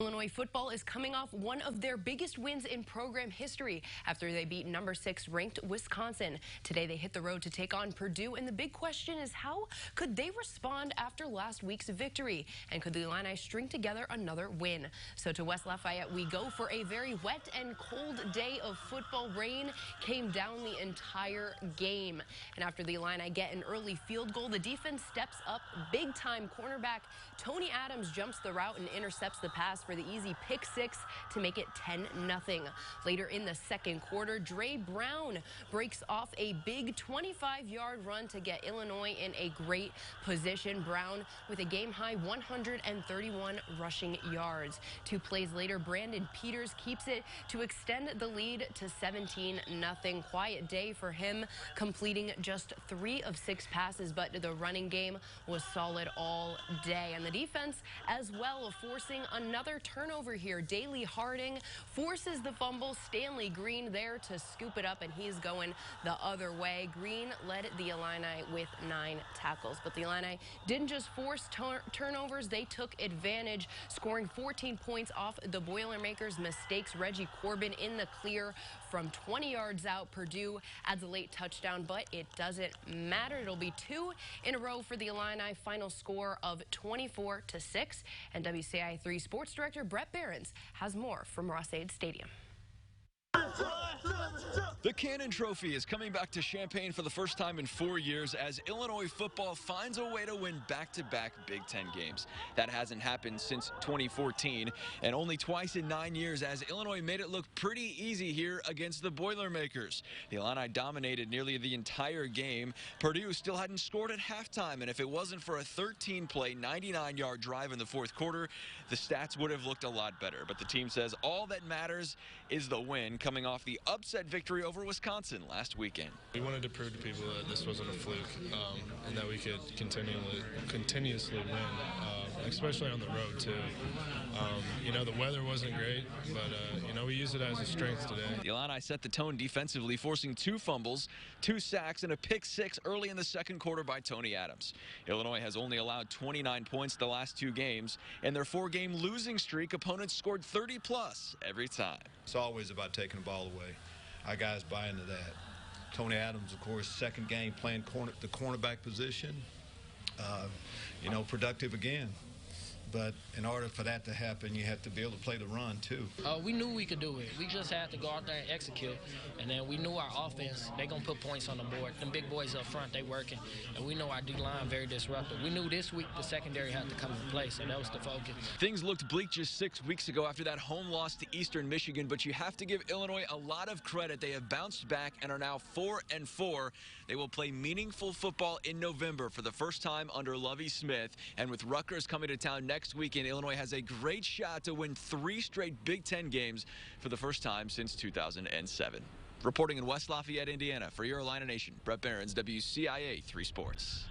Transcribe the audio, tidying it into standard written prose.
Illinois football is coming off one of their biggest wins in program history after they beat number 6 ranked Wisconsin. Today they hit the road to take on Purdue, and the big question is how could they respond after last week's victory, and could the Illini string together another win? So to West Lafayette we go for a very wet and cold day of football. Rain came down the entire game, and after the Illini get an early field goal, the defense steps up big time. Cornerback Tony Adams jumps the route and intercepts the pass for the easy pick six to make it 10-0. Later in the second quarter, Dre Brown breaks off a big 25-yard run to get Illinois in a great position. Brown with a game-high 131 rushing yards. 2 plays later, Brandon Peters keeps it to extend the lead to 17-0. Quiet day for him, completing just 3 of 6 passes, but the running game was solid all day. And the defense as well, forcing another turnover here. Daley Harding forces the fumble. Stanley Green there to scoop it up, and he's going the other way. Green led the Illini with 9 tackles, but the Illini didn't just force turnovers, they took advantage, scoring 14 points off the Boilermakers' mistakes. Reggie Corbin in the clear from 20 yards out. Purdue adds a late touchdown, but it doesn't matter. It'll be 2 in a row for the Illini. Final score of 24-6, and WCIA3 Sports Director Brett Behrens has more from Ross-Ade Stadium. The Cannon Trophy is coming back to Champaign for the first time in 4 years as Illinois football finds a way to win back-to-back Big Ten games. That hasn't happened since 2014, and only twice in 9 years, as Illinois made it look pretty easy here against the Boilermakers. The Illini dominated nearly the entire game. Purdue still hadn't scored at halftime, and if it wasn't for a 13-play, 99-yard drive in the fourth quarter, the stats would have looked a lot better. But the team says all that matters is the win, coming off the upset victory over Wisconsin last weekend. We wanted to prove to people that this wasn't a fluke, and that we could continuously win, especially on the road too. You know, the weather wasn't great, but you know, we used it as a strength today. The Illini set the tone defensively, forcing 2 fumbles, 2 sacks, and a pick 6 early in the second quarter by Tony Adams. Illinois has only allowed 29 points the last 2 games. In their 4-game losing streak, opponents scored 30+ every time. It's always about taking the ball away. Our guys buy into that. Tony Adams, of course, second game playing the cornerback position. You know, productive again. But in order for that to happen, you have to be able to play the run, too. We knew we could do it. We just had to go out there and execute. And then we knew our offense, they're going to put points on the board. Them big boys up front, they working. And we know our D-line very disruptive. We knew this week the secondary had to come into play, so that was the focus. Things looked bleak just 6 weeks ago after that home loss to Eastern Michigan, but you have to give Illinois a lot of credit. They have bounced back and are now 4-4. They will play meaningful football in November for the first time under Lovie Smith. And with Rutgers coming to town next weekend, Illinois has a great shot to win 3 straight Big Ten games for the first time since 2007. Reporting in West Lafayette, Indiana, for your Illini Nation, Brett Behrens, WCIA 3 Sports.